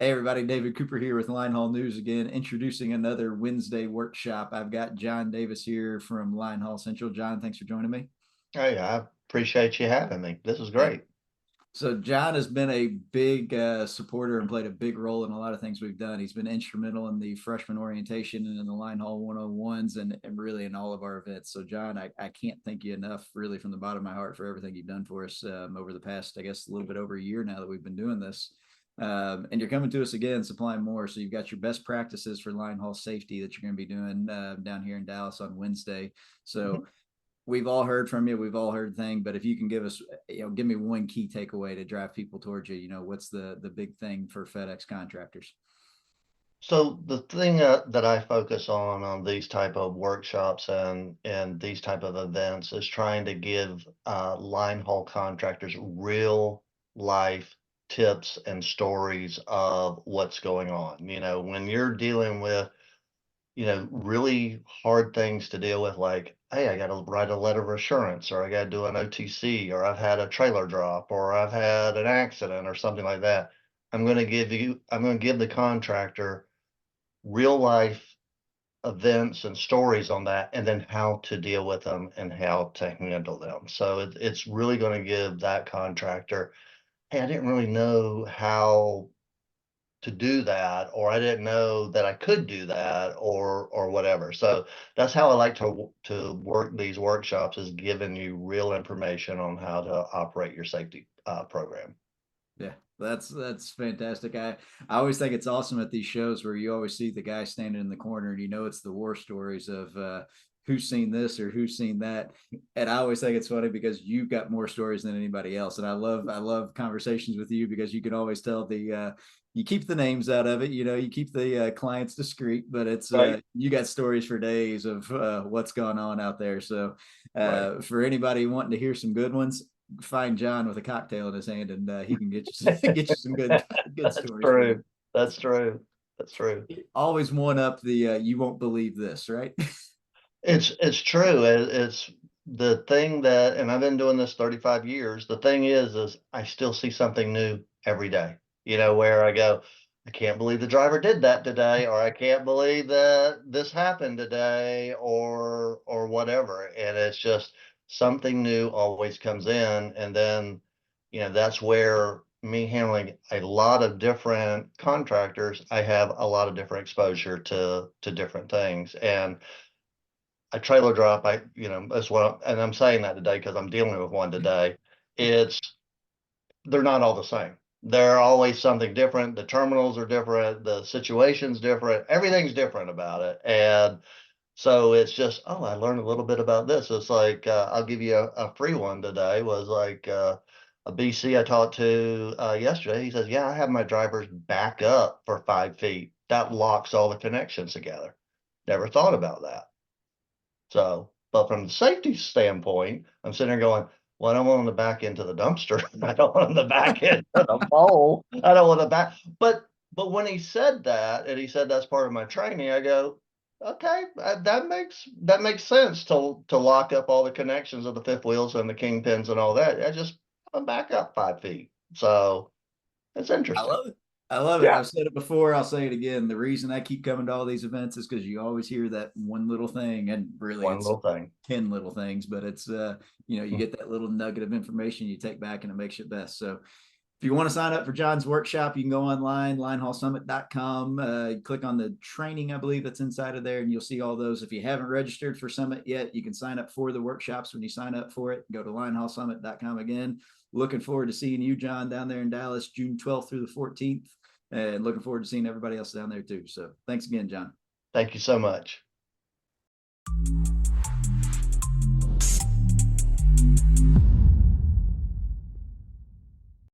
Hey everybody, David Cooper here with Linehaul News again, introducing another Wednesday workshop. I've got John Davis here from Linehaul Central. John, thanks for joining me. Hey, I appreciate you having me. This is Hey, great. so John has been a big supporter and played a big role in a lot of things we've done. He's been instrumental in the freshman orientation and in the Linehaul 101s and really in all of our events. So John, I can't thank you enough really from the bottom of my heart for everything you've done for us over the past, I guess, a little bit over a year now that we've been doing this. And you're coming to us again, supplying more. So you've got your best practices for line haul safety that you're going to be doing down here in Dallas on Wednesday. Mhm. So we've all heard from you. We've all heard thing, but if you can give us, give me one key takeaway to drive people towards you. What's the big thing for FedEx contractors? So the thing that I focus on these type of workshops and these type of events is trying to give line haul contractors real life tips and stories of what's going on. When you're dealing with really hard things to deal with, like, hey, I got to write a letter of assurance, or I got to do an OTC, or I've had a trailer drop, or I've had an accident, or something like that. I'm going to give the contractor real life events and stories on that, and then how to deal with them and how to handle them. So it's really going to give that contractor, hey, I didn't really know how to do that, or I didn't know that I could do that, or whatever. So that's how I like to work these workshops, is giving you real information on how to operate your safety program. Yeah, that's fantastic. I always think it's awesome at these shows where you always see the guy standing in the corner and it's the war stories of who's seen this or who's seen that. And I always think it's funny because you've got more stories than anybody else. And I love conversations with you because you can always tell you keep the names out of it, you keep the clients discreet, but it's Right. you got stories for days of what's gone on out there. So Right. for anybody wanting to hear some good ones, find John with a cocktail in his hand, and he can get you get you some good That's stories for true. you. That's true. That's true. Always one up the you won't believe this, right? It's true. It's the thing that, and I've been doing this 35 years. The thing is I still see something new every day. Where I go, I can't believe the driver did that today, or I can't believe that this happened today, or whatever. And it's just something new always comes in, and then that's where me handling a lot of different contractors, I have a lot of different exposure to different things. And a trailer drop, that's and I'm saying that today because I'm dealing with one today. It's They're not all the same. They're always something different. The terminals are different. The situation's different. Everything's different about it. And so it's just, oh, I learned a little bit about this. It's like, I'll give you a free one today. Was like a BC I talked to yesterday. He says, yeah, I have my drivers back up for 5 feet. That locks all the connections together. Never thought about that. So, but from the safety standpoint, I'm sitting there going, well, I don't want them to back into the dumpster. I don't want them to back into the pole. I don't want to back. But when he said that, and he said that's part of my training, I go, okay, that makes sense to lock up all the connections of the fifth wheels and the kingpins and all that. I just I'm back up 5 feet. So it's I interesting. love it. I love it. Yeah. I've said it before. I'll say it again. The reason I keep coming to all these events is because you always hear that one little thing, and really, One it's little thing. 10 little things, but it's you get that little nugget of information you take back, and it makes you best. So if you want to sign up for John's workshop, you can go online, linehaulsummit.com. Click on the training, I believe that's inside of there, and you'll see all those. If you haven't registered for Summit yet, you can sign up for the workshops when you sign up for it. Go to linehaulsummit.com again. Looking forward to seeing you, John, down there in Dallas, June 12th through the 14th. And looking forward to seeing everybody else down there too. So thanks again, John. Thank you so much.